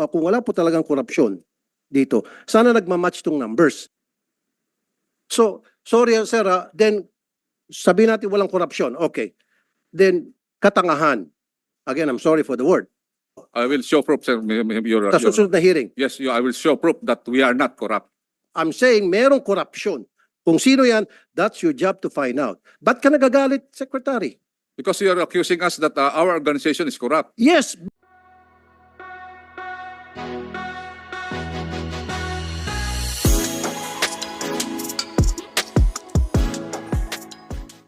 kung wala po talagang korupsyon dito, sana nagmamatch tong numbers. So, sorry sir, then sabihin natin walang korupsyon. Okay. Then, katangahan. Again, I'm sorry for the word. I will show proof, sir. Sa susunod na hearing. Yes, I will show proof that we are not corrupt. I'm saying merong korupsyon. Kung sino yan, that's your job to find out. Ba't ka nagagalit, Secretary? Because you are accusing us that our organization is corrupt. Yes.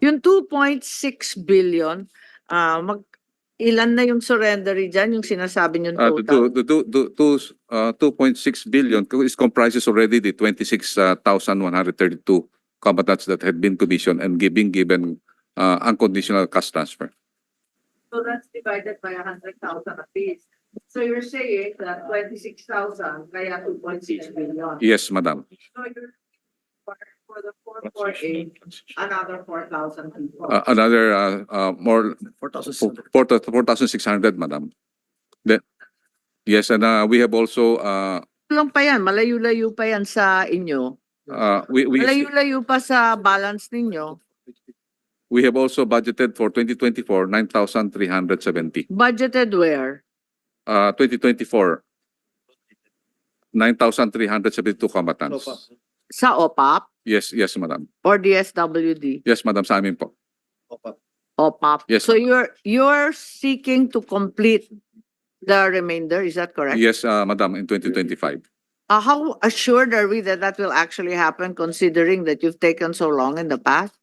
Yung 2.6 billion, ilan na yung surrendery dyan, yung sinasabi nyo total? The 2.6 billion is comprises already the 26,132 combatants that had been commissioned and given unconditional cash transfer. So that's divided by 100,000 a piece. So you're saying that 26,000 kaya 2.6 billion. Yes, madam. So you're for the 448, another 4,000 people. Another more 4,600. 4,600, madam. Yes, and we have also Lang pa yan, malayo-layo pa yan sa inyo. we Malayo-layo pa sa balance ninyo. we have also budgeted for 2024 9,370. Budgeted where? 2024 9,372 combatants. Sa OPAP Yes, madam. or DSWD? Yes, madam, sa amin po. OPAP. Yes, So you're seeking to complete the remainder, is that correct? Yes, madam, in 2025. How assured are we that that will actually happen, considering that you've taken so long in the past?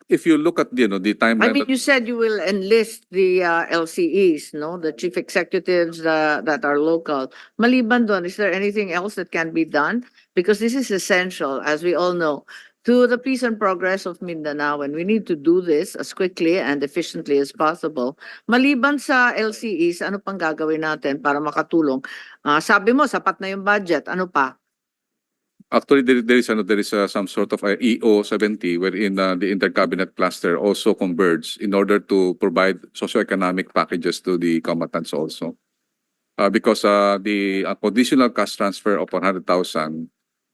If you look at the timeline, I mean, you said you will enlist the LCEs, no, the chief executives that are local. Maliban doon, is there anything else that can be done? Because this is essential, as we all know, to the peace and progress of Mindanao, and we need to do this as quickly and efficiently as possible. Maliban sa LCEs, ano pang gagawin natin para makatulong? Sabi mo, sapat na yung budget. Ano pa? actually there is some sort of EO 70 wherein the intercabinet cluster also converge in order to provide socioeconomic packages to the combatants also. Because the conditional cash transfer of 100,000,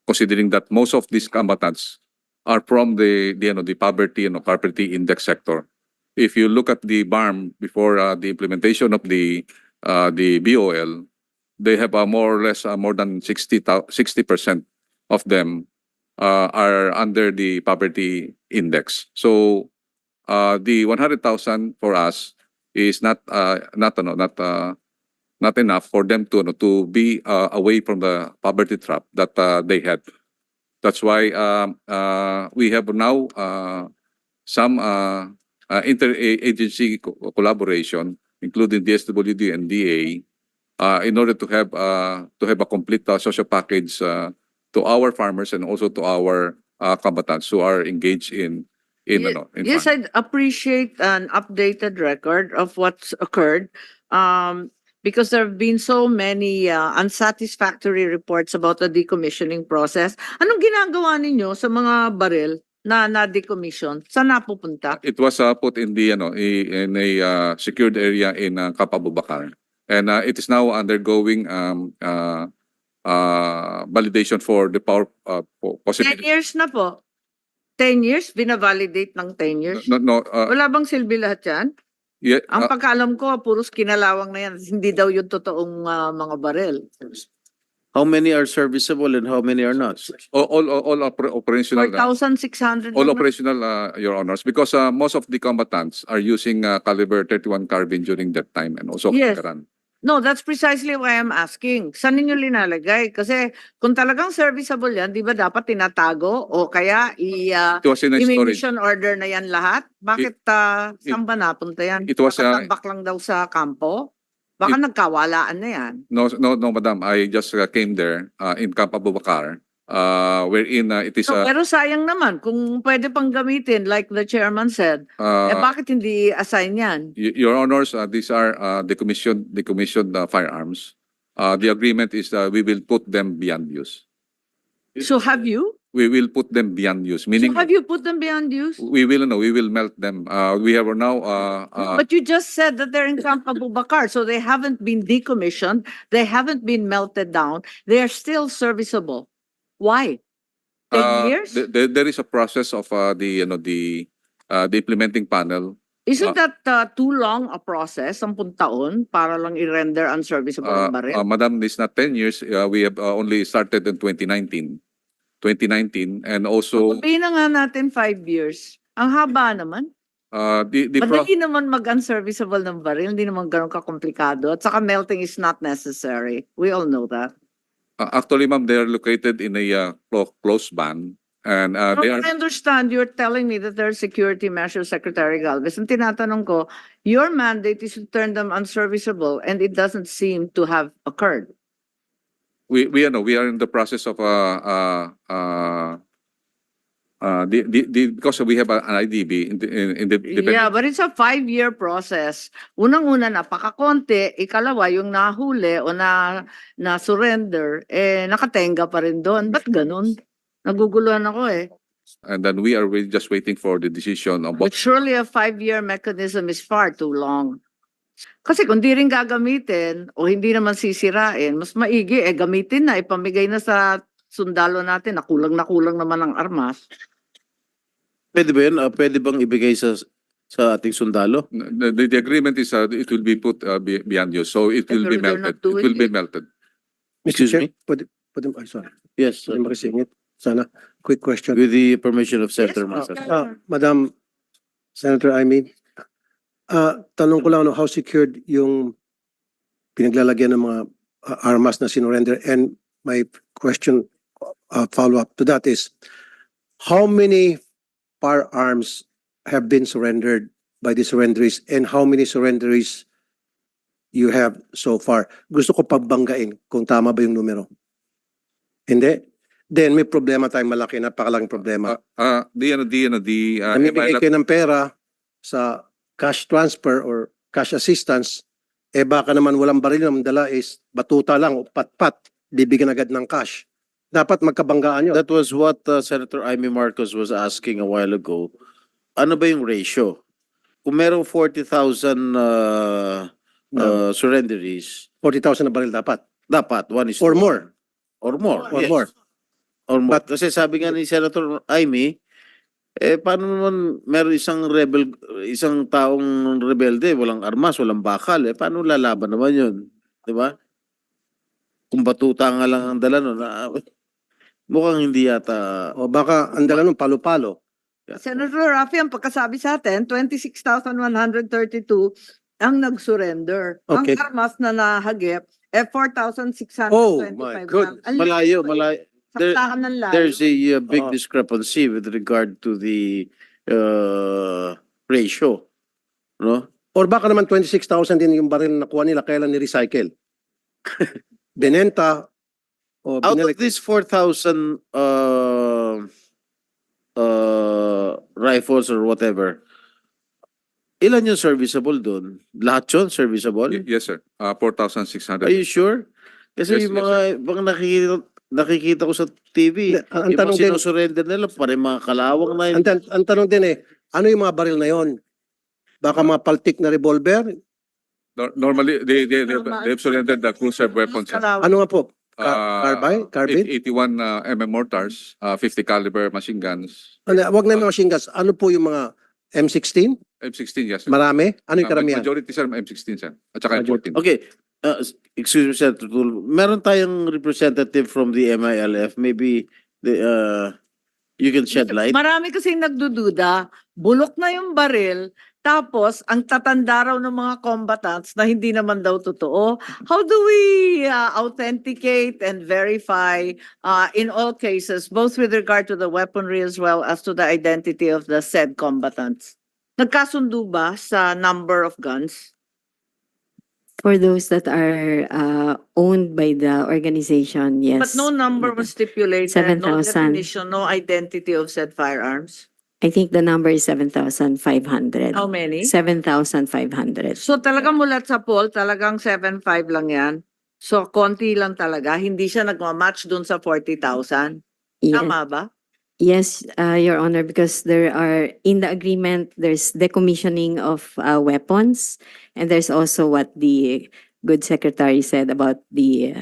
considering that most of these combatants are from the poverty and poverty index sector. If you look at the BARM before the implementation of the BOL, they have more or less more than 60% of them are under the poverty index. So the 100,000 for us is not enough for them to be away from the poverty trap that they had. That's why we have now some interagency collaboration, including DSWD and DA, in order to have a complete social package to our farmers and also to our combatants who are engaged in Yes, farming. I'd appreciate an updated record of what's occurred. Because there have been so many unsatisfactory reports about the decommissioning process. Anong ginagawa ninyo sa mga baril na decommission? Saan napupunta? It was put in the in a secured area in Camp Abubakar, and it is now undergoing validation for the power 10 possibility. years na po. 10 years? Binavalidate ng 10 years? No, Wala bang silbi lahat yan? yeah, Ang pagkaalam ko, puros kinalawang na yan. Hindi daw yung totoong mga baril. How many are serviceable and how many are not? all operational. 4,600 All naman. operational, Your Honors, because most of the combatants are using caliber 31 carbine during that time and also Yes. veteran. No, that's precisely why I'm asking. Saan ninyo linalagay? Kasi kung talagang serviceable yan, di ba dapat tinatago o kaya It was in a storage. i-mission order na yan lahat? Bakit saan ba napunta yan? It was, Nakatambak lang daw sa kampo? Baka nagkawalaan na yan. No, madam. I just came there in Camp Abubakar, wherein it is No, pero sayang naman kung pwede pang gamitin like the chairman said. Bakit hindi assign yan? Your Honors, these are decommissioned firearms. The agreement is we will put them beyond use. So have you? we will put them beyond use, So meaning have you put them beyond use? we will melt them. We have now But you just said that they're in Camp Abu Bakar, so they haven't been decommissioned, they haven't been melted down, they are still serviceable. Why? 10 years? There is a process of the implementing panel. Isn't that too long a process, 10 taon, para lang i-render unserviceable ang baril? Madam, it's not 10 years. We have only started in 2019. And also Sabihin na nga natin 5 years. Ang haba naman. Madali naman mag-unserviceable ng baril, hindi naman ganun kakomplikado. At saka melting is not necessary. We all know that. actually, ma'am, they are located in a closed ban, and they are. I understand you're telling me that there are security measures, Secretary Galvez. Ang tinatanong ko, your mandate is to turn them unserviceable and it doesn't seem to have occurred. We are in the process of because we have an IDB in the Yeah, but it's a 5-year process. Unang-una, napakakonti. Ikalawa, yung nahuli o na-surrender, nakatenga pa rin doon. Ba't ganun? Naguguluhan ako eh. and then we are just waiting for the decision of But surely a 5-year mechanism is far too long. Kasi kung di rin gagamitin o hindi naman sisirain, mas maigi gamitin na, ipamigay na sa sundalo natin na kulang naman ang armas. Pwede ba yun? Pwede bang ibigay sa ating sundalo? the agreement is it will be put beyond use, so it will Pero be they're not melted. It will doing be it. melted. Mr. Excuse Chair, me? pwede, ay, sorry. Yes, Pwede makisingit. Sana, quick question. with the permission of Senator Yes, Marcos. Madam Senator Amy, tanong ko lang, how secured yung pinaglalagyan ng mga armas na sinurrender? And my question, follow-up to that is, how many firearms have been surrendered by the surrenderies and how many surrenderies you have so far? Gusto ko pagbanggain kung tama ba yung numero. Hindi? Then may problema tayong malaki, napakalaking problema. Namimigay kayo ng pera sa cash transfer or cash assistance, baka naman walang baril na dala is batuta lang o pat-pat, bibigyan agad ng cash. Dapat magkabanggaan yun. That was what Senator Amy Marcos was asking a while ago. Ano ba yung ratio? Kung merong 40,000 surrenderies, 40,000 na baril dapat. dapat 1 is Or to more. 1. Or more. Or yes. more. Or more. Kasi sabi nga ni Senator Amy, paano naman meron isang taong rebelde, walang armas, walang bakal, paano lalaban naman yun? Di ba? Kung batuta nga lang ang dala nun, mukhang hindi yata. O baka ang dala nun palo-palo. Senator Rafi, ang pagkasabi sa atin, 26,132 ang nag-surrender. Okay. Ang armas na nahagip, 4,625. Oh, my goodness. Malayo. Saktakan ng layo. There's a big Oo. discrepancy with regard to the ratio. No? Or baka naman 26,000 din yung baril na nakuha nila, kaya lang ni-recycle. Benenta o Out binalik. of these 4,000 rifles or whatever, ilan yung serviceable doon? Lahat yun serviceable? Yes, sir. 4,600. Are you sure? Kasi Yes, yung mga nakikita ko sa TV, Ang yung tanong mga din, sinusurrender nila, pare mga kalawang na yun. ang tanong din ano yung mga baril na yon? Baka mga paltik na revolver? Normally, they've surrendered the cruiser weapons. Sir. Ano nga po? Carbine? 81 mm mortars, 50 caliber machine guns, Wag na yung mga machine guns. Ano po yung mga M16? M16, yes, sir. Marami? Ano yung karamihan? Majority, sir, M16, sir. At saka Majority. M14. Okay, excuse me, Senator Tulfo. Meron tayong representative from the MILF. Maybe you can shed light. Marami kasing nagdududa, bulok na yung baril, tapos ang tatanda raw ng mga combatants na hindi naman daw totoo. How do we authenticate and verify in all cases, both with regard to the weaponry as well as to the identity of the said combatants? Nagkasundo ba sa number of guns? For those that are owned by the organization, yes. But no number was stipulated, no 7,000. definition, no identity of said firearms. I think the number is 7,500. How many? 7,500. So talagang mula sa poll, talagang 7.5 lang yan. So konti lang talaga, hindi siya nagmamatch dun sa 40,000. Yes. Tama ba? Yes, Your Honor, because there are, in the agreement, there's decommissioning of weapons, and there's also what the good secretary said about the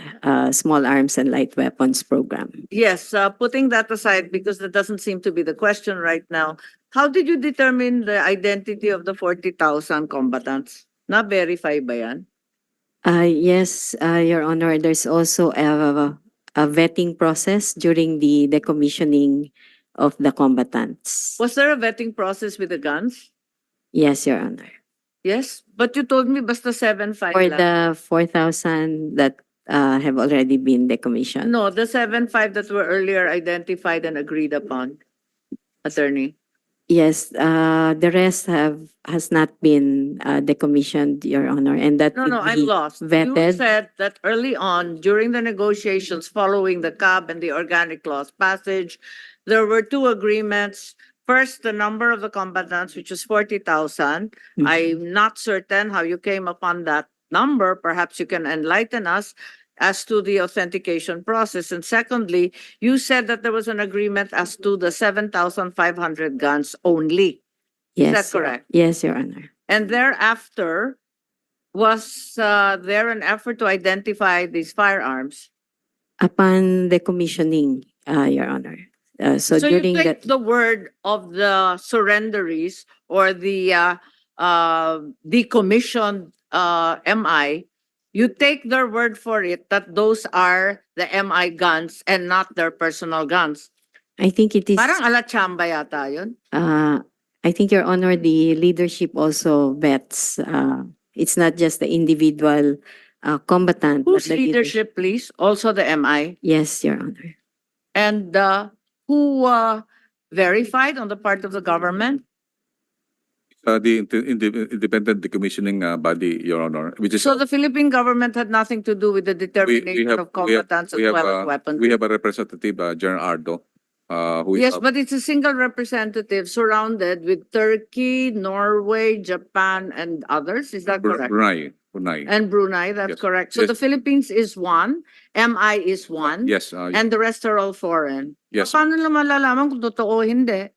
small arms and light weapons program. Yes, putting that aside, because that doesn't seem to be the question right now, how did you determine the identity of the 40,000 combatants? Na-verify ba yan? Yes, Your Honor, there's also a vetting process during the decommissioning of the combatants. Was there a vetting process with the guns? Yes, Your Honor. Yes, but you told me basta 7.5 For lang. the 4,000 that have already been decommissioned. No, the 7.5 that were earlier identified and agreed upon, attorney. Yes, the rest has not been decommissioned, Your Honor, and that No, would no, I'm be lost. You vetted. said that early on, during the negotiations following the CAB and the organic laws passage, there were two agreements. First, the number of the combatants, which was 40,000. Mhm. I'm not certain how you came upon that number. Perhaps you can enlighten us as to the authentication process. And secondly, you said that there was an agreement as to the 7,500 guns only. Is that Yes, correct? yes, Your Honor. And thereafter, was there an effort to identify these firearms? Upon decommissioning, Your Honor. So So you during take that, the word of the surrenderies or the decommissioned MI, you take their word for it that those are the MI guns and not their personal guns. I think it is, Parang ala chamba yata yun. I think, Your Honor, the leadership also vets. It's not just the individual combatant. but Whose the leadership, please? Also the MI. Yes, Your Honor. And who verified on the part of the government? The independent decommissioning body, Your Honor, which is So the Philippine government had nothing to do with the determination of combatants as well as weapons? we have a representative, General Ardo, who is Yes, but it's a single representative surrounded with Turkey, Norway, Japan, and others. Is that correct? Brunei. And Brunei, that's Yes. correct. So Yes. the Philippines is one, MI is one, Yes, and the rest are all foreign. yes. Paano naman malalaman kung totoo o hindi?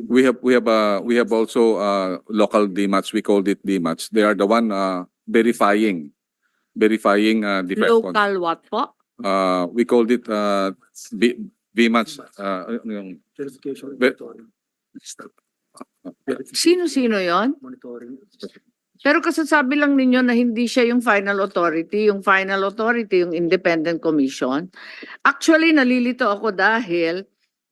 We have also local DMATs. We called it DMATs. They are the one verifying the weapons. Local what po? We called it VMATs. Ano yung Ve- Sino-sino yon? Pero kasasabi lang ninyo na hindi siya yung final authority. Yung final authority, yung independent commission. Actually, nalilito ako dahil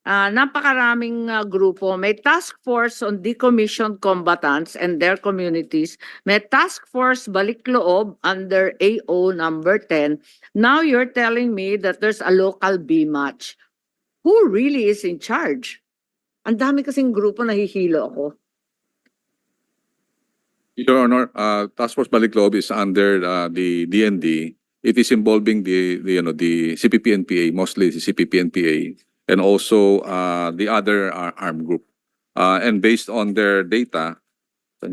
napakaraming grupo. May task force on decommissioned combatants and their communities. May task force Balikloob under AO number 10. Now you're telling me that there's a local B-match. Who really is in charge? Ang dami kasing grupo, nahihilo ako. Your Honor, Task Force Balikloob is under the DND. It is involving the CPP-NPA, mostly the CPP-NPA, and also the other armed group. And based on their data, the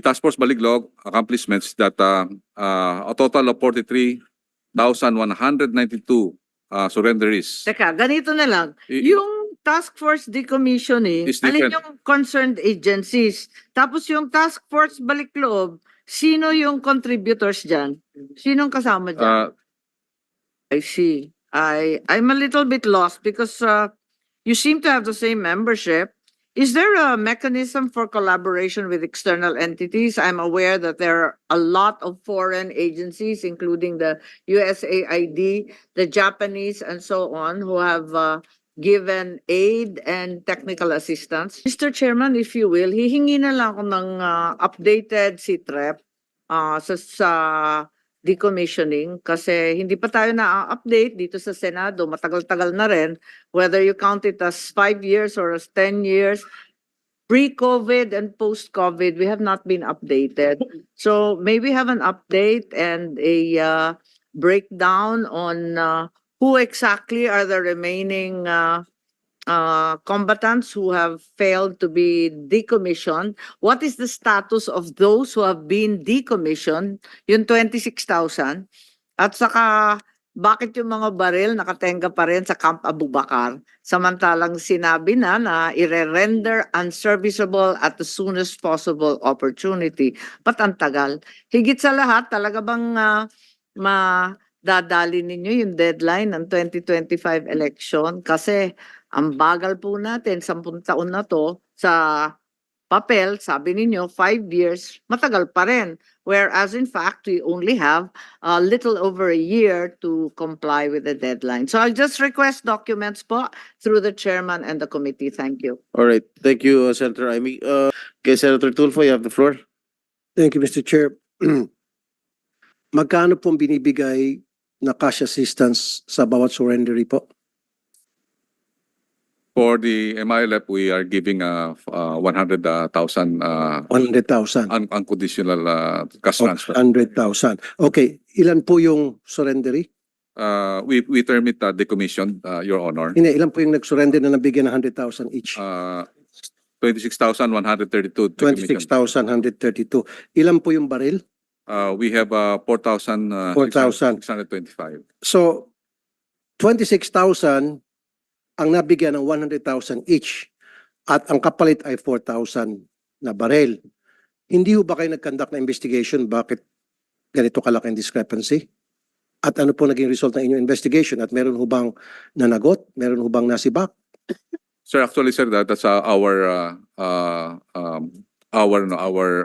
Task Force Balikloob accomplishments that a total of 43,192 surrenderies. Teka, ganito na lang. I- Yung task force decommissioning, Is alin different. yung concerned agencies? Tapos yung task force Balikloob, sino yung contributors dyan? Sinong kasama dyan? I see. I'm a little bit lost because you seem to have the same membership. Is there a mechanism for collaboration with external entities? I'm aware that there are a lot of foreign agencies, including the USAID, the Japanese, and so on, who have given aid and technical assistance. Mr. Chairman, if you will, hihingi na lang ako ng updated CTREP sa decommissioning kasi hindi pa tayo na-update dito sa Senado. Matagal-tagal na rin. Whether you count it as 5 years or as 10 years, pre-COVID and post-COVID, we have not been updated. So maybe have an update and a breakdown on who exactly are the remaining combatants who have failed to be decommissioned. What is the status of those who have been decommissioned? Yung 26,000. At saka, bakit yung mga baril nakatenga pa rin sa Camp Abubakar? Samantalang sinabi na i-render unserviceable at the soonest possible opportunity. Ba't ang tagal? Higit sa lahat, talaga bang madadali ninyo yung deadline ng 2025 election? Kasi ang bagal po natin, 10 taon na to, sa papel, sabi ninyo, 5 years, matagal pa rin. Whereas in fact, we only have a little over a year to comply with the deadline. So I'll just request documents po through the chairman and the committee. Thank you. All right. Thank you, Senator Amy. Okay, Senator Tulfo, you have the floor. Thank you, Mr. Chair. Magkano pong binibigay na cash assistance sa bawat surrendery po? For the MILF, we are giving 100,000 100,000. unconditional cash transfer. 100,000. Okay, ilan po yung surrendery? We term it decommissioned, Your Honor. Hindi, ilan po yung nag-surrender na nabigyan ng 100,000 each? 26,132. 26,132. Ilan po yung baril? We have 4,000. 4,000. 625. So, 26,000 ang nabigyan ng 100,000 each at ang kapalit ay 4,000 na baril. Hindi ho ba kayo nag-conduct na investigation bakit ganito kalaki ang discrepancy? At ano po naging result ng inyong investigation? At meron ho bang nanagot? Meron ho bang nasibak? Sir, actually, sir, that's our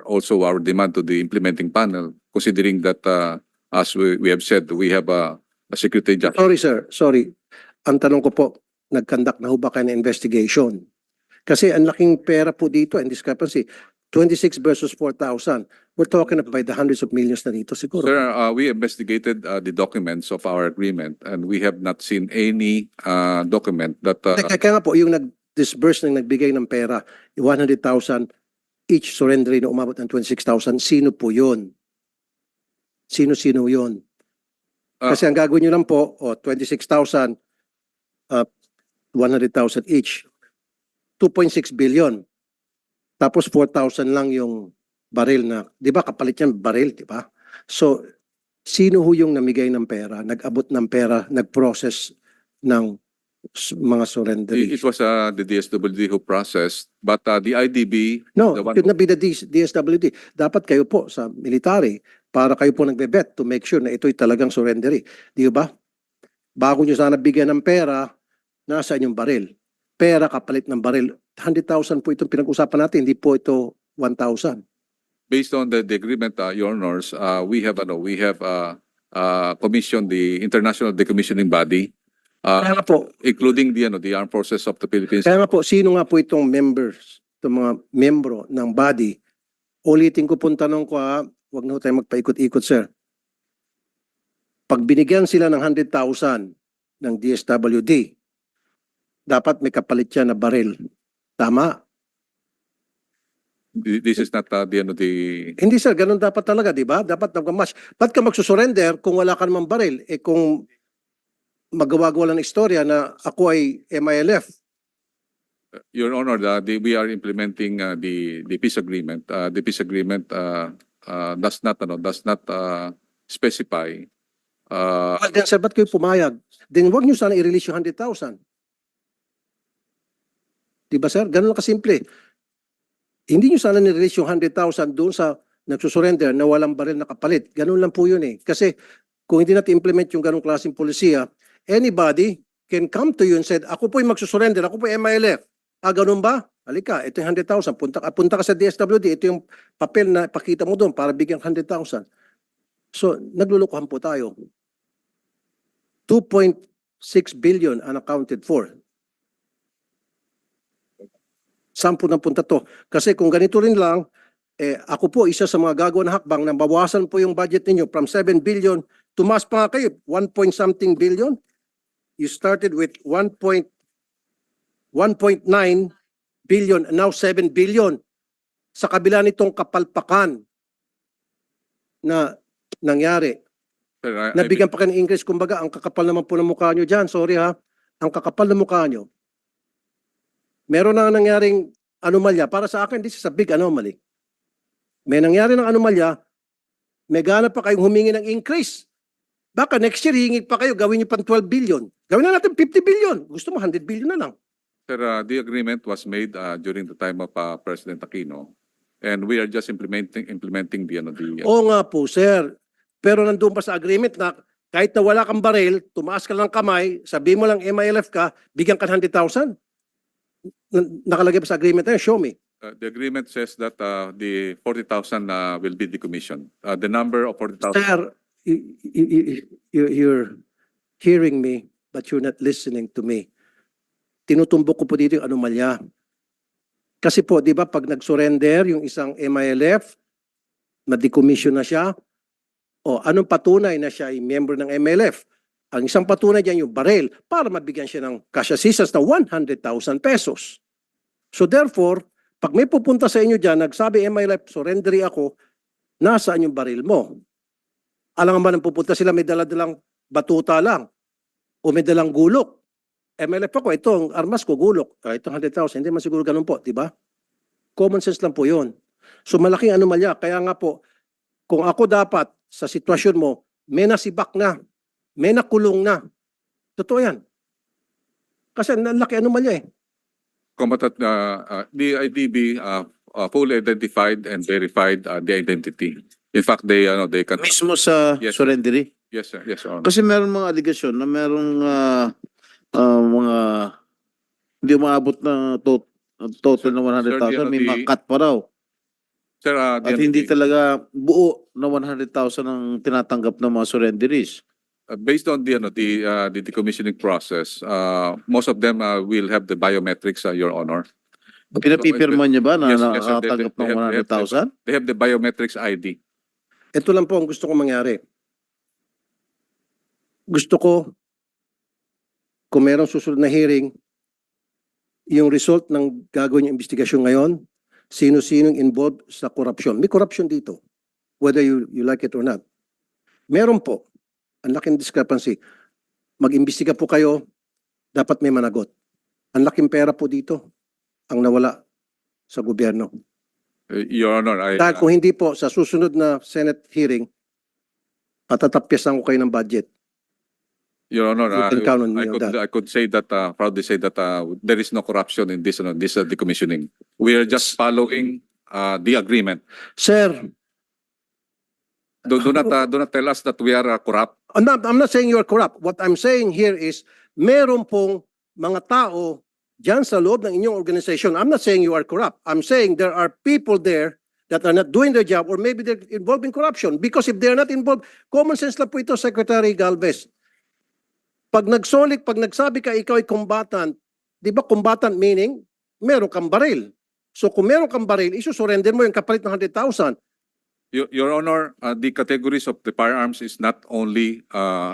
also our demand to the implementing panel, considering that as we have said, we have a security judge. Sorry sir, sorry. Ang tanong ko po, nag-conduct na ho ba kayo ng investigation? Kasi ang laking pera po dito, and discrepancy, 26 versus 4,000. We're talking about the hundreds of millions na dito siguro. Sir, we investigated the documents of our agreement, and we have not seen any document that Kaya nga po, yung nag-disburse ng nagbigay ng pera, 100,000 each surrender na umabot ng 26,000, sino po yun? Sino-sino yun? Kasi ang gagawin nyo lang po, 26,000, 100,000 each. 2.6 billion. Tapos 4,000 lang yung baril na, di ba kapalit yan baril, di ba? So, sino ho yung namigay ng pera, nag-abot ng pera, nag-process ng mga surrender? it was the DSWD who processed, but the IDB, No, the it one could not be the DSWD. Dapat kayo po sa military para kayo po nagbe-bet to make sure na ito'y talagang surrendery. Di ba? Bago nyo sana bigyan ng pera, nasa inyong baril. Pera kapalit ng baril. 100,000 po itong pinag-usapan natin, hindi po ito 1,000. based on the agreement, Your Honors, we have commissioned the International Decommissioning Body, Kaya nga po, including the Armed Forces of the Philippines. kaya nga po, sino nga po itong members, itong mga membro ng body? Ulitin ko pong tanong ko huwag na ho tayo magpaikot-ikot, sir. Pag binigyan sila ng 100,000 ng DSWD, dapat may kapalit yan na baril. Tama? This is not the Hindi sir, ganun dapat talaga, di ba? Dapat nag-match. Ba't ka magsusurrender kung wala ka namang baril? Eh kung magawa-gawa lang ng istorya na ako ay MILF. Your Honor, we are implementing the peace agreement. The peace agreement does not specify. Well, then sir, ba't kayo pumayag? Then wag nyo sana i-release yung 100,000. Di ba sir? Ganun lang kasimple. Hindi nyo sana ni-release yung 100,000 doon sa nagsusurrender na walang baril na kapalit. Ganun lang po yun eh. Kasi kung hindi natin implement yung ganung klaseng polisiya, anybody can come to you and said, ako po yung magsusurrender, ako po yung MILF. Ganun ba? Halika, ito yung 100,000. Punta ka sa DSWD, ito yung papel na pakita mo doon para bigyan 100,000. So, naglulukuhan po tayo. 2.6 billion unaccounted for. Saan po napunta to? Kasi kung ganito rin lang, ako po isa sa mga gagawa ng hakbang na bawasan po yung budget ninyo from 7 billion, tumaas pa nga kayo, 1 point something billion. You started with 1.9 billion and now 7 billion. Sa kabila nitong kapalpakan na nangyari. Sir, Nabigyan pa kayo ng English, kumbaga, ang kakapal naman po ng mukha nyo dyan. Sorry ha, ang kakapal ng mukha nyo. meron na nangyaring anomalya. Para sa akin, this is a big anomaly. May nangyari ng anomalya, may gana pa kayong humingi ng increase. Baka next year, hihingi pa kayo, gawin niyo pang 12 billion. Gawin na natin 50 billion. Gusto mo, 100 billion na lang. Sir, the agreement was made during the time of President Aquino, and we are just implementing the Oo nga po, sir. Pero nandun pa sa agreement na kahit na wala kang baril, tumaas ka lang kamay, sabi mo lang MILF ka, bigyan ka ng 100,000. Nakalagay pa sa agreement na yun, show me. The agreement says that the 40,000 will be decommissioned. The number of 40,000. Sir, you're hearing me, but you're not listening to me. Tinutumbok ko po dito yung anomalya. Kasi po, di ba, pag nag-surrender yung isang MILF, na-decommission na siya, o anong patunay na siya ay member ng MILF? Ang isang patunay dyan yung baril para mabigyan siya ng cash assistance na 100,000 pesos. So therefore, pag may pupunta sa inyo dyan, nagsabi MILF, surrendery ako, nasaan yung baril mo? Alam nga ba nang pupunta sila, may dala-dalang batuta lang o may dalang gulok. MLF ako, ito, ang armas ko, gulok. Itong 100,000, hindi man siguro ganun po, di ba? Common sense lang po yun. So malaking anomalya. Kaya nga po, kung ako dapat sa sitwasyon mo, may nasibak na, may nakulong na. Totoo yan. Kasi laki anomalya eh. Combatant, the IDB fully identified and verified the identity. In fact, they can. Mismo sa Yes. surrendery. Yes, sir. Yes, Your Honor. Kasi meron mga aligasyon na merong mga hindi umaabot na total na 100,000. May mga cut pa raw. Sir, At hindi talaga buo na 100,000 ang tinatanggap ng mga surrenderies. based on the decommissioning process, most of them will have the biometrics, Your Honor. Pinapipirma niya ba na Yes, yes, sir. nakatanggap ng They have- 100,000? They have the biometrics ID. Ito lang po ang gusto kong mangyari. Gusto ko, kung merong susunod na hearing, yung result ng gagawin yung investigasyon ngayon, sino-sinong involved sa korupsyon. May korupsyon dito, whether you like it or not. Meron po, ang laking discrepancy. Mag-imbestiga po kayo, dapat may managot. Ang laking pera po dito, ang nawala sa gobyerno. Your Honor, Dahil kung hindi po, sa susunod na Senate hearing, patatapyasan ko kayo ng budget. Your Honor, You can count on me on that. I could say that, proudly say that there is no corruption in this decommissioning. We are just following the agreement. Sir, Do not tell us that we are corrupt. I'm not saying you are corrupt. What I'm saying here is, meron pong mga tao dyan sa loob ng inyong organization. I'm not saying you are corrupt. I'm saying there are people there that are not doing their job or maybe they're involved in corruption. Because if they're not involved, common sense lang po ito, Secretary Galvez. Pag nagsabi ka ikaw ay combatant, di ba combatant meaning, meron kang baril. So kung meron kang baril, isusurrender mo yung kapalit ng 100,000. Your Honor, the categories of the firearms is not only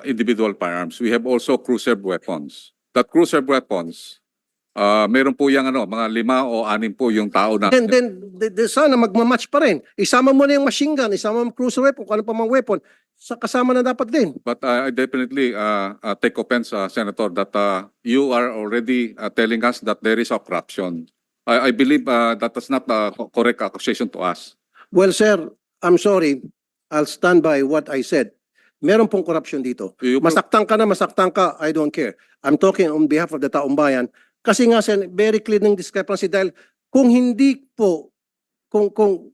individual firearms. We have also cruiser weapons. That cruiser weapons, meron po yung mga 5 o 6 po yung tao na. Then sana magmamatch pa rin. Isama mo na yung machine gun, isama mo yung cruiser weapon, kung ano pa mga weapon, kasama na dapat din. But I definitely take offense, Senator, that you are already telling us that there is a corruption. I believe that is not a correct accusation to us. Well, sir, I'm sorry. I'll stand by what I said. Meron pong corruption dito. Masaktan ka na, masaktan ka, I don't care. I'm talking on behalf of the taong bayan. Kasi nga, sir, very clear ng discrepancy dahil kung hindi po, kung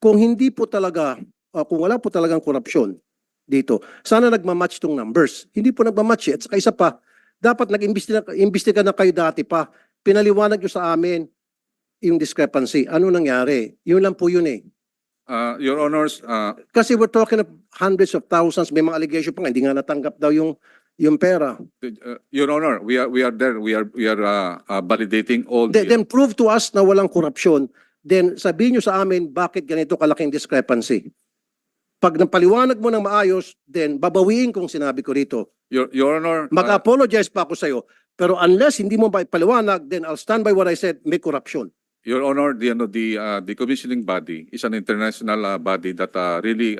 hindi po talaga, kung wala po talagang korupsyon dito, sana nagmamatch tong numbers. Hindi po nagmamatch eh. At saka isa pa, dapat nag-imbestiga na kayo dati pa. Pinaliwanag nyo sa amin yung discrepancy. Ano nangyari? Yun lang po yun eh. Your Honors, Kasi we're talking of hundreds of thousands, may mga allegation pa nga, hindi nga natanggap daw yung pera. Your Honor, we are there. We are validating all the. Then prove to us na walang korupsyon. Then sabihin nyo sa amin bakit ganito kalaking discrepancy. Pag napaliwanag mo ng maayos, then babawiin kung sinabi ko rito. Your Honor, Mag-apologize pa ako sa'yo. Pero unless hindi mo ba ipaliwanag, then I'll stand by what I said, may corruption. Your Honor, the commissioning body is an international body that really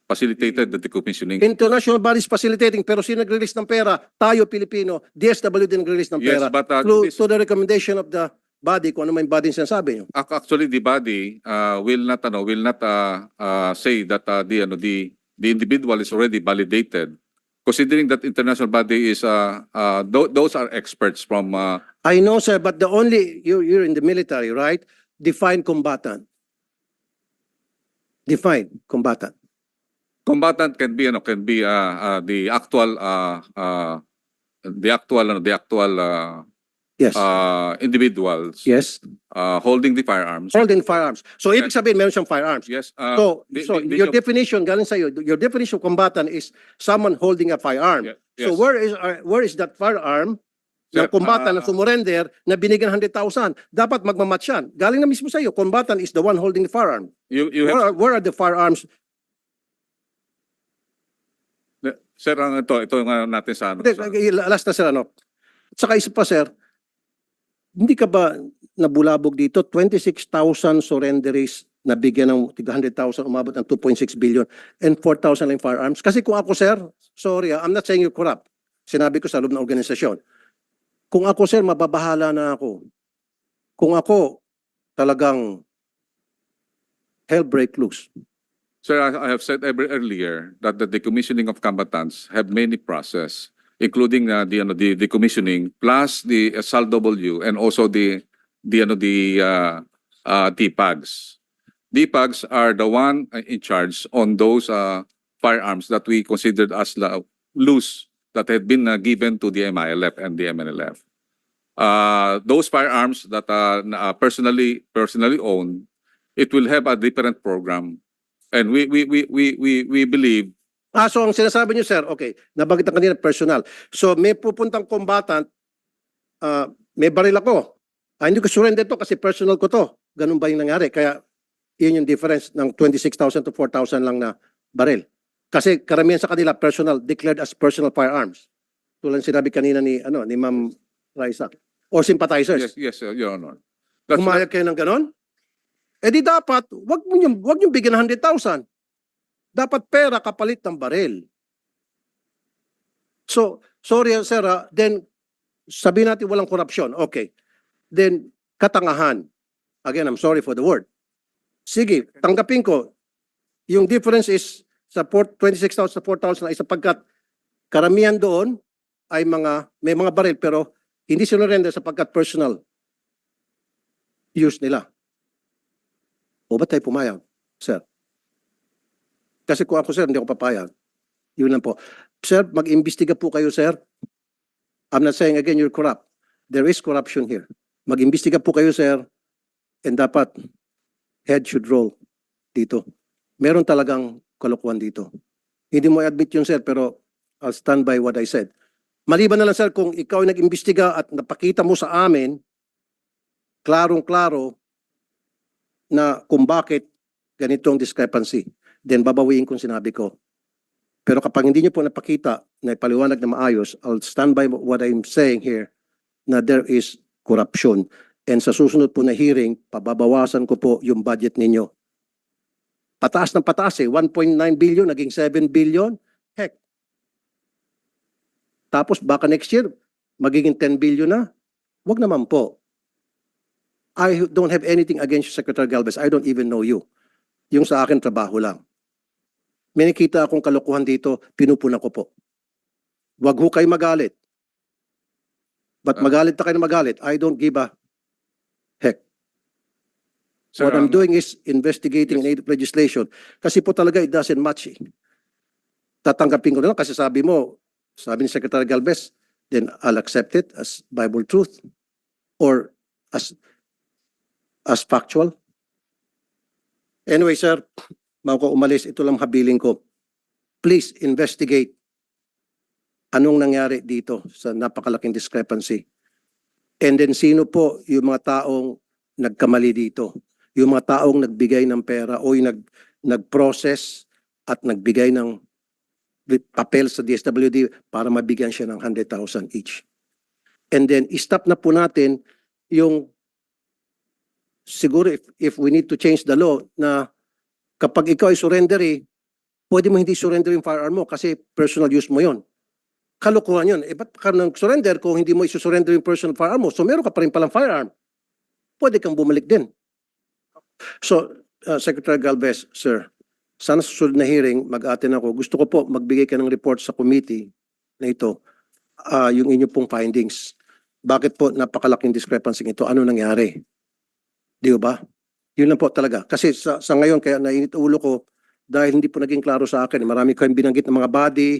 facilitated the decommissioning. International bodies facilitating, pero sino nag-release ng pera? Tayo, Pilipino. DSW din nag-release ng Yes, pera. but Through this- to the recommendation of the body, kung ano man yung body yung sinasabi nyo. Actually, the body will not say that the individual is already validated. Considering that international body is those are experts from I know, sir, but the only, you're in the military, right? Define combatant. Define combatant. combatant can be the actual Yes. individuals Yes. holding the firearms. Holding firearms. So, ibig sabihin, meron siyang firearms. Yes. So your definition, galing sa'yo, your definition of combatant is someone holding a firearm. So where is that firearm ng Sir, combatant na sumurrender na binigyan 100,000? Dapat magmamatch yan. Galing na mismo sa'yo, combatant is the one holding the firearm. you have Where are the firearms? sir ito nga natin sa ano. Hindi, last na sir, ano? At saka isa pa, sir, hindi ka ba nabulabog dito? 26,000 surrenderies na bigyan ng 100,000, umabot ng 2.6 billion and 4,000 lang firearms. Kasi kung ako, sir, sorry, I'm not saying you're corrupt. Sinabi ko sa loob ng organisasyon. Kung ako, sir, mababahala na ako. Kung ako, talagang hell break loose. Sir, I have said earlier that the decommissioning of combatants have many process, including the decommissioning plus the SALW and also the DPAGs. DPAGs are the one in charge on those firearms that we considered as loose that had been given to the MILF and the MNLF. Those firearms that are personally owned, it will have a different program. And we believe So ang sinasabi niyo, sir, okay, nabanggit na kanina personal. So may pupuntang combatant, may baril ako. Hindi ko surrender to kasi personal ko to. Ganun ba yung nangyari? Kaya yun yung difference ng 26,000 to 4,000 lang na baril. Kasi karamihan sa kanila personal, declared as personal firearms. Tulad sinabi kanina ni Ma'am Raisa. Or sympathizers. yes, Your Honor. Pumayag kayo ng ganon? Eh di dapat, wag nyo bigyan ng 100,000. Dapat pera kapalit ng baril. So, sorry sir, then sabihin natin walang korupsyon. Okay. Then, katangahan. Again, I'm sorry for the word. Sige, tanggapin ko. Yung difference is sa 26,000 sa 4,000 ay sapagkat karamihan doon ay may mga baril pero hindi sinurrender sapagkat personal use nila. O ba't tayo pumayag, sir? Kasi kung ako, sir, hindi ako papayag. Yun lang po. Sir, mag-imbestiga po kayo, sir. I'm not saying again you're corrupt. There is corruption here. Mag-imbestiga po kayo, sir. And dapat head should roll dito. Meron talagang kalokohan dito. Hindi mo i-admit yun, sir, pero I'll stand by what I said. Maliban na lang, sir, kung ikaw ay nag-imbestiga at napakita mo sa amin, klarong-klaro, na kung bakit ganitong discrepancy, then babawiin kung sinabi ko. Pero kapag hindi niyo po napakita na ipaliwanag na maayos, I'll stand by what I'm saying here na there is corruption. And sa susunod po na hearing, pababawasan ko po yung budget ninyo. Pataas ng pataas 1.9 billion, naging 7 billion. Heck. Tapos baka next year, magiging 10 billion na. Wag naman po. I don't have anything against you, Secretary Galvez. I don't even know you. Yung sa akin, trabaho lang. May nakita akong kalokohan dito, pinupuna ko po. Wag ho kayo magalit. But magalit na kayo na magalit. I don't give a heck. Sir, What I'm doing is investigating in aid of legislation. Kasi po talaga it doesn't match. Tatanggapin ko na lang kasi sabi ni Secretary Galvez, then I'll accept it as Bible truth or as factual. Anyway, sir, bago ko umalis, ito lang habiling ko. Please investigate anong nangyari dito sa napakalaking discrepancy. And then sino po yung mga taong nagkamali dito? Yung mga taong nagbigay ng pera o yung nag-process at nagbigay ng papel sa DSWD para mabigyan siya ng 100,000 each. And then, stop na po natin yung siguro if we need to change the law na kapag ikaw ay surrendery, pwede mo hindi surrender yung firearm mo kasi personal use mo yon. Kalokohan yun. Eh, ba't ka nang surrender kung hindi mo isusurrender yung personal firearm mo? So, meron ka pa rin palang firearm. Pwede kang bumalik din. So, Secretary Galvez, sir, sana sa susunod na hearing, mag-attend ako. Gusto ko po magbigay ka ng report sa committee na ito, yung inyo pong findings. Bakit po napakalaking discrepancy ito? Ano nangyari? Di ba? Yun lang po talaga. Kasi sa ngayon, kaya nainit ulo ko, dahil hindi po naging klaro sa akin, marami kayong binanggit ng mga body,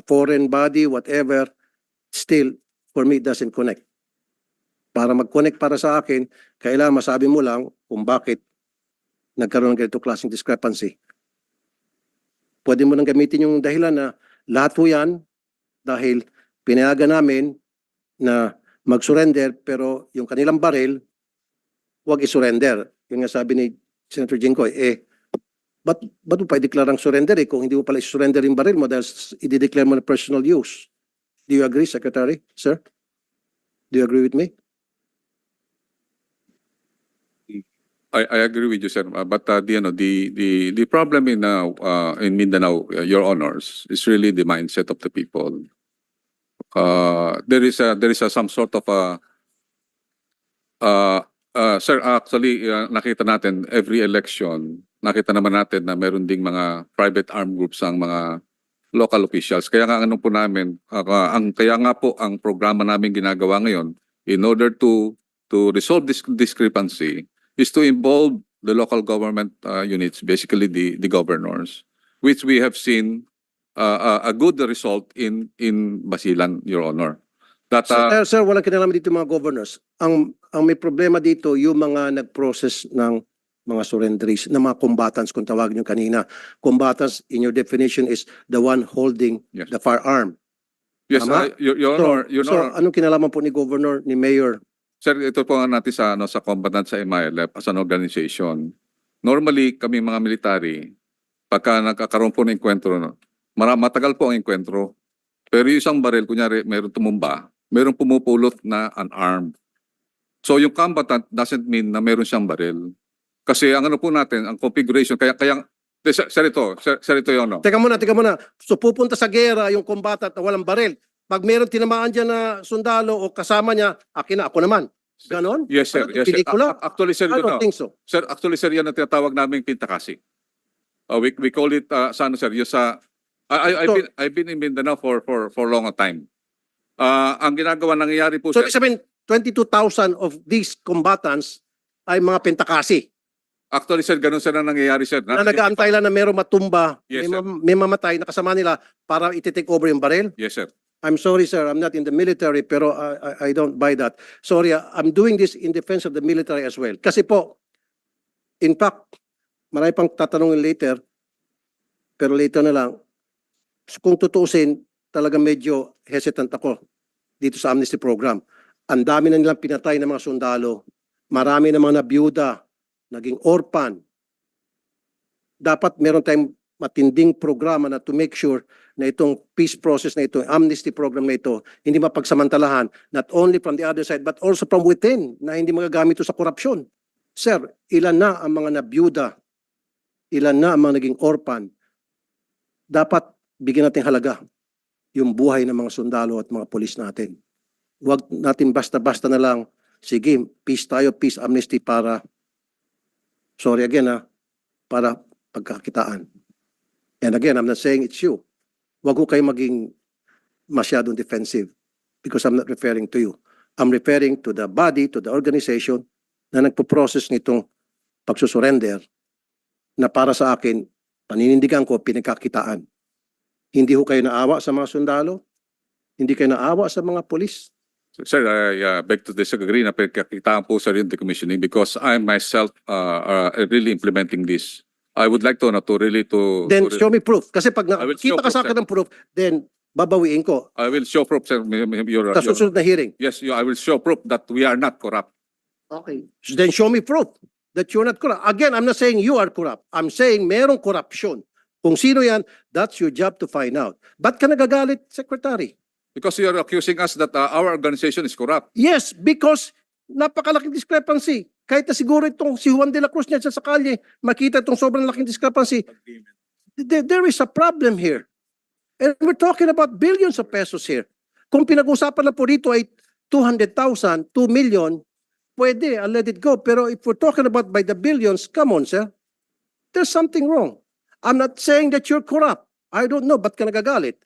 foreign body, whatever, still, for me, it doesn't connect. Para mag-connect para sa akin, kailangan masabi mo lang kung bakit nagkaroon ng ganito klaseng discrepancy. Pwede mo nang gamitin yung dahilan na lahat po yan dahil pinayagan namin na mag-surrender pero yung kanilang baril, huwag i-surrender. Yung nga sabi ni Senator Jinggoy, ba't mo pa i-declare ang surrender kung hindi mo pala i-surrender yung baril mo dahil i-declare mo na personal use? Do you agree, Secretary? Sir? Do you agree with me? I agree with you, sir. But the problem in Mindanao, Your Honors, is really the mindset of the people. There is some sort of sir, actually nakita natin every election, nakita naman natin na meron ding mga private armed groups ang mga local officials. Kaya nga ano po namin, kaya nga po ang programa namin ginagawa ngayon in order to resolve this discrepancy is to involve the local government units, basically the governors, which we have seen a good result in Basilan, Your Honor. That Sir, walang kinalaman dito mga governors. Ang may problema dito, yung mga nag-process ng mga surrenderies, ng mga combatants, kung tawagin nyo kanina. Combatants, in your definition, is the one holding Yes. the firearm. yes, Tama? Your Honor, Your So, Honor. anong kinalaman po ni Governor, ni Mayor? Sir, ito po nga natin sa combatant sa MILF as an organization. Normally, kami mga military, pagka nagkakaroon po ng enkwentro, matagal po ang enkwentro. Pero yung isang baril, kunyari, meron tumumba, meron pumupulot na unarmed. So yung combatant doesn't mean na meron siyang baril. Kasi ang ano po natin, ang configuration, sir ito yun, no? Teka muna. So, pupunta sa gera yung combatant na walang baril. Pag meron tinamaan dyan na sundalo o kasama niya, akin na, ako naman. Ganon? Yes, sir. Ano, Yes, sir. pelikula? Actually, sir, I don't think so. Sir, actually, sir, yan ang tinatawag naming pintakasi. We call it, sir, yung sa, I've been in Mindanao for long time. Ang ginagawa, nangyayari po, So, sir, ibig sabihin, 22,000 of these combatants ay mga pentakasi actually, sir, ganun sir na nangyayari, sir. na nag-aantay lang na mayroong matumba, Yes, may mamatay na kasama nila para iti-take over yung baril. Yes, sir. I'm sorry, sir, I'm not in the military, pero I don't buy that. Sorry, I'm doing this in defense of the military as well. Kasi po, in fact, marami pang tatanungin later, pero later na lang, kung tutuusin, talaga medyo hesitant ako dito sa amnesty program. Ang dami na nilang pinatay ng mga sundalo, marami na mga nabiyuda, naging orphan. Dapat meron tayong matinding programa na to make sure na itong peace process na ito, amnesty program na ito, hindi mapagsamantalahan, not only from the other side, but also from within, na hindi magagamit ito sa korupsyon. Sir, ilan na ang mga nabiyuda? Ilan na ang mga naging orphan? Dapat bigyan natin halaga yung buhay ng mga sundalo at mga polis natin. Huwag natin basta-basta na lang, sige, peace tayo, peace amnesty para, sorry again para pagkakitaan. And again, I'm not saying it's you. Huwag ko kayo maging masyadong defensive because I'm not referring to you. I'm referring to the body, to the organization na nagpo-process nitong pagsusurrender na para sa akin, paninindigan ko, pinagkakitaan. Hindi ho kayo naawa sa mga sundalo? Hindi kayo naawa sa mga polis? Sir, I beg to disagree na pinagkakitaan po, sir, yung decommissioning because I myself really implementing this. I would like to really to... Then show me proof. Kasi pag I will show nakita ka sa proof, akin ng proof, then babawiin ko I will show proof, sir. sa susunod na hearing. Yes, I will show proof that we are not corrupt. Okay. Then show me proof that you're not corrupt. Again, I'm not saying you are corrupt. I'm saying merong korupsyon. Kung sino yan, that's your job to find out. Ba't ka nagagalit, Secretary? Because you are accusing us that our organization is corrupt. Yes, because napakalaking discrepancy. Kahit na siguro itong si Juan de la Cruz niya sa kalye, makita itong sobrang laking discrepancy. There is a problem here. And we're talking about billions of pesos here. Kung pinag-usapan na po dito ay 200,000, 2 million, pwede, I'll let it go. Pero if we're talking about by the billions, come on, sir. There's something wrong. I'm not saying that you're corrupt. I don't know, ba't ka nagagalit?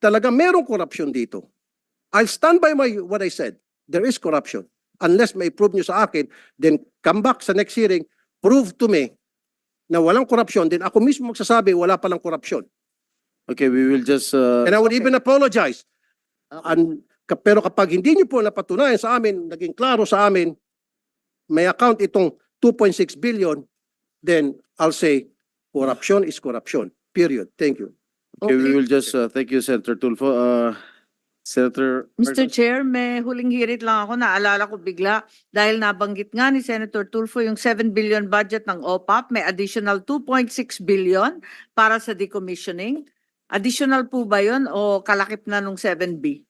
Talaga merong corruption dito. I'll stand by what I said. There is corruption. Unless may prove nyo sa akin, then come back sa next hearing, prove to me na walang korupsyon, then ako mismo magsasabi wala palang korupsyon. Okay, we will just And I would even apologize. Okay. Pero kapag hindi nyo po napatunayan sa amin, naging klaro sa amin, may account itong 2.6 billion, then I'll say corruption is corruption. Period. Thank you. okay, we Okay. will just thank you, Senator Tulfo. Senator Mr. Chair, may huling hirit lang ako, naalala ko bigla dahil nabanggit nga ni Senator Tulfo yung 7 billion budget ng OPAP, may additional 2.6 billion para sa decommissioning. Additional po ba yun o kalakip na nung 7B?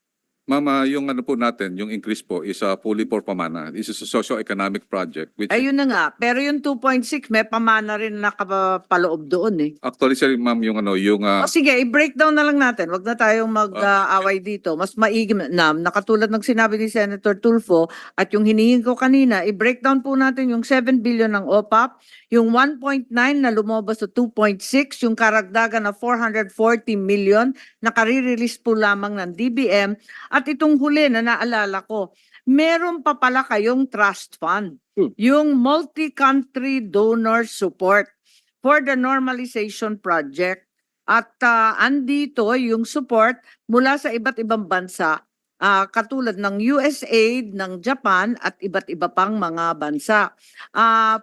Mama, yung ano po natin, yung increase po is fully for pamana. This is a socio-economic project which Ayun na nga, pero yung 2.6 may pamana rin nakapaloob doon eh. actually sir, ma'am, yung ano, yung O sige, i-breakdown na lang natin. Wag na tayong mag-away dito. Mas maigim na, nakatulad ng sinabi ni Senator Tulfo at yung hinihingi ko kanina, i-breakdown po natin yung 7 billion ng OPAP, yung 1.9 na lumabas sa 2.6, yung karagdagan na 440 million na kare-release po lamang ng DBM, at itong huli na naalala ko, meron pa pala kayong trust fund, yung multi-country donor support for the normalization project. At andito yung support mula sa iba't ibang bansa, katulad ng USAID, ng Japan at iba't iba pang mga bansa.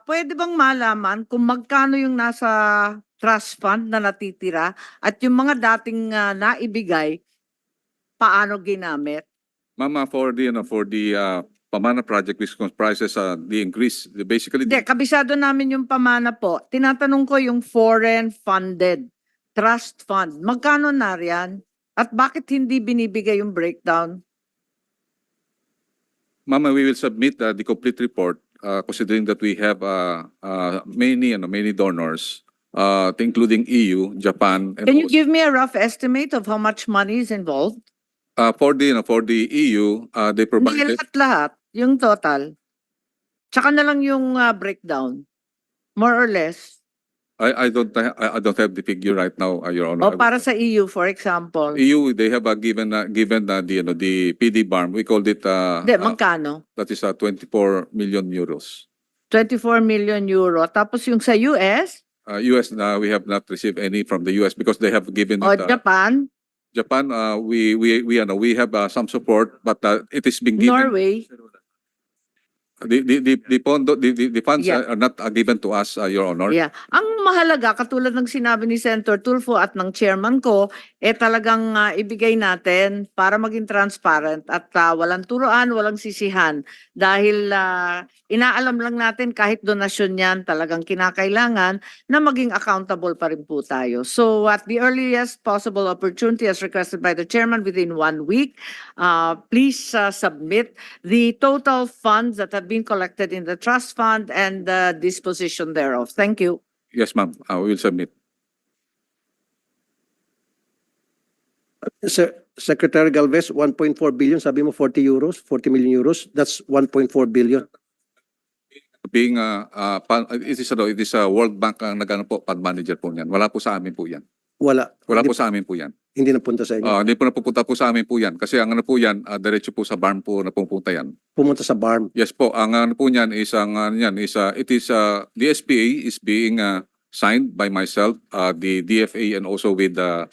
Pwede bang malaman kung magkano yung nasa trust fund na natitira at yung mga dating naibigay, paano ginamit? Mama, for the Pamana project which comprises the increase, basically Hindi, kabisado namin yung pamana po. Tinatanong ko yung foreign funded trust fund. Magkano na riyan? At bakit hindi binibigay yung breakdown? Mama, we will submit the complete report considering that we have many donors, including EU, Japan, and Can you also- give me a rough estimate of how much money is involved? for the EU, they Hindi provide lahat, yung total. Tsaka na lang yung breakdown. More or less. I don't have the figure right now, Your O Honor. para sa EU, for example. EU, they have given the PD BARM. We called it Hindi, magkano? that is 24 million euros. 24 million euro. Tapos yung sa US US we have not received any from the US because they have given o it. Japan, Japan, we have some support, but it is being given. Norway. The funds Yeah. are not given to us, Your Honor. Yeah. Ang mahalaga, katulad ng sinabi ni Senator Tulfo at ng chairman ko, talagang ibigay natin para maging transparent at walang turuan, walang sisihan. Dahil inaalam lang natin kahit donasyon yan, talagang kinakailangan na maging accountable pa rin po tayo. So at the earliest possible opportunity as requested by the chairman within 1 week, please submit the total funds that have been collected in the trust fund and the disposition thereof. Thank you. Yes, ma'am. We will submit. Secretary Galvez, 1.4 billion, sabi mo 40 million euros, that's 1.4 billion. Being it is a World Bank ang nagano po fund manager po niyan. Wala po sa amin po 'yan. Wala. Wala Hindi, po sa amin po 'yan. hindi napunta sa inyo. Hindi po napupunta po sa amin po 'yan kasi ang ano po 'yan, diretso po sa BARM po napupunta 'yan. Pumunta sa BARM. Yes po, ang ano po niyan is the SPA is being signed by myself, the DFA and also with the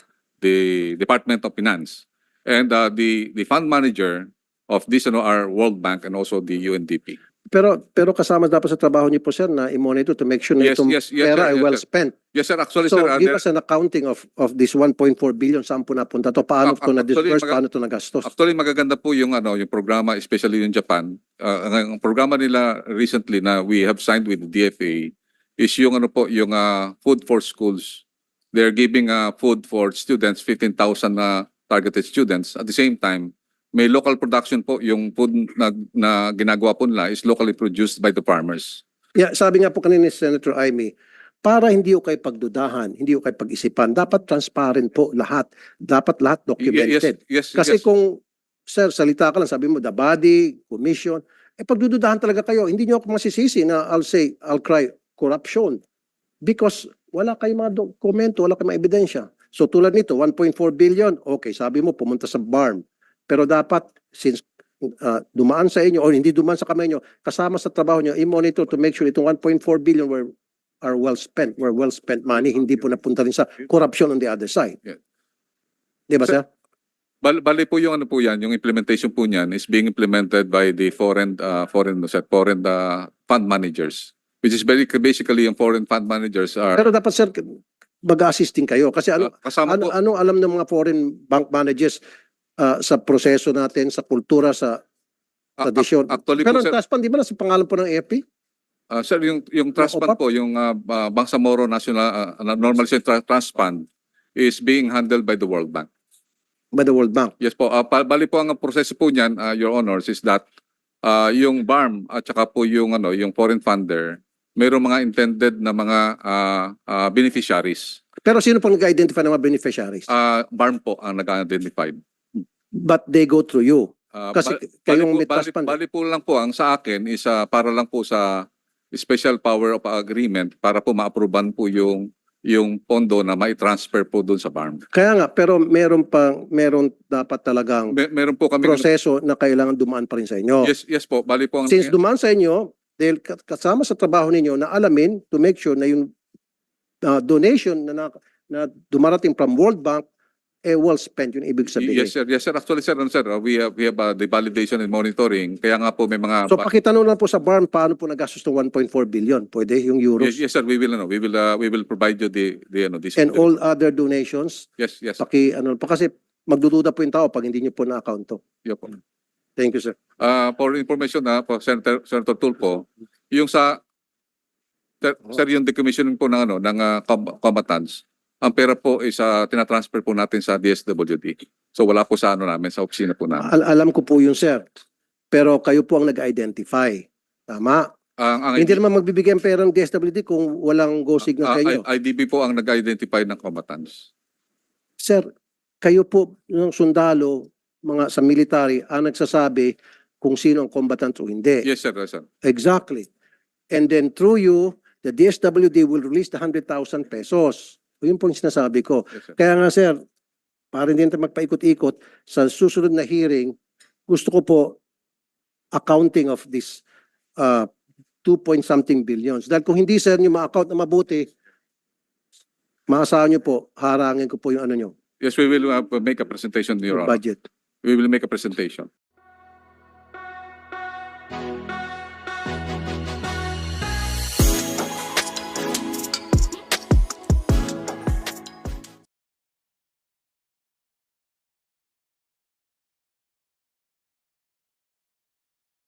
Department of Finance. And the fund manager of this are World Bank and also the UNDP. Pero kasama dapat sa trabaho niyo po, sir, na i-monitor to make sure na Yes, itong yes, pera sir, ay yes, well sir. spent. Yes sir, actually So sir, give us an accounting of this 1.4 billion, saan po napunta to, paano to Actually, na-disperse, paano to nagastos. actually magaganda po yung yung programa, especially yung Japan. Ang programa nila recently na we have signed with the DFA is yung yung food for schools. They're giving food for students, 15,000 targeted students. At the same time, may local production po, yung food na ginagawa po nila is locally produced by the farmers. Yeah, sabi nga po kanina ni Senator Amy, para hindi ko kayo pagdudahan, hindi ko kayo pag-isipan. Dapat transparent po lahat. Dapat lahat documented. Yes, Kasi yes. kung, sir, salita ka lang, sabi mo, the body, commission, pagdududahan talaga kayo. Hindi nyo ako masisisi na I'll cry corruption. Because wala kayong mga dokumento, wala kayong mga ebidensya. So tulad nito, 1.4 billion, okay, sabi mo, pumunta sa BARM. Pero dapat, since dumaan sa inyo, o hindi dumaan sa kamay nyo, kasama sa trabaho nyo, i-monitor to make sure itong 1.4 billion were well spent money, hindi po napunta rin sa corruption on the other side. Yeah. Di ba, sir? Bali po yung ano po yan, yung implementation po niyan is being implemented by the foreign fund managers, which is basically yung foreign fund managers are Pero dapat, sir, mag-assisting kayo. Kasi kasama po. ano alam ng mga foreign bank managers sa proseso natin, sa kultura, sa tradisyon. Actually Pero po, sir, ang trust fund, di ba nasa pangalan po ng AFP? sir, yung trust fund po, yung Bangsamoro National Normalization Trust Fund is being handled by the World Bank. By the World Bank. Yes po, bali po ang proseso po niyan, Your Honors, is that yung BARM at saka po yung yung foreign funder, mayroong mga intended na mga beneficiaries. Pero sino pang nag-identify ng mga beneficiaries? BARM po ang nag-identified. But they go through you. Kasi kayong may bali, trust fund. bali po lang po ang sa akin is para lang po sa special power of agreement para po ma-approvean po yung pondo na mai-transfer po doon sa BARM. Kaya nga, pero meron dapat talagang Meron po kami proseso na kailangan dumaan pa rin sa inyo. yes po, bali po ang Since dumaan sa inyo, dahil kasama sa trabaho ninyo na alamin to make sure na yung donation na dumarating from World Bank well spent, yun ibig sabihin. Yes sir. Actually sir, we have the validation and monitoring. Kaya nga po may mga So pakitanong lang po sa BARM paano po nagastos ng 1.4 billion? Pwede yung euros? yes sir, we will provide you this. And all other donations, Yes. pa kasi magdududa po yung tao pag hindi nyo po na-account to. Yeah po. Thank you, sir. For information po Senator Tulfo, yung sa sir, yung decommissioning po ng combatants, ang pera po is tinatransfer po natin sa DSWD. So wala po sa namin, sa opisina po namin. Alam ko po yun, sir. Pero kayo po ang nag-identify. Tama? Hindi naman magbibigay ang pera ng DSWD kung walang go signal sa inyo. IDB po ang nag-identify ng combatants. Sir, kayo po ng sundalo, mga sa military, ang nagsasabi kung sino ang combatant o hindi. Yes sir. Exactly. And then through you, the DSWD will release the 100,000 pesos. Yun po yung sinasabi ko. Yes, sir. Kaya nga sir, para hindi natin magpaikot-ikot, sa susunod na hearing, gusto ko po accounting of this 2-point-something billions. Dahil kung hindi sir nyo ma-account na mabuti, maasahan nyo po, harangin ko po yung ano nyo, Yes, we will make a presentation to your honor. budget. We will make a presentation.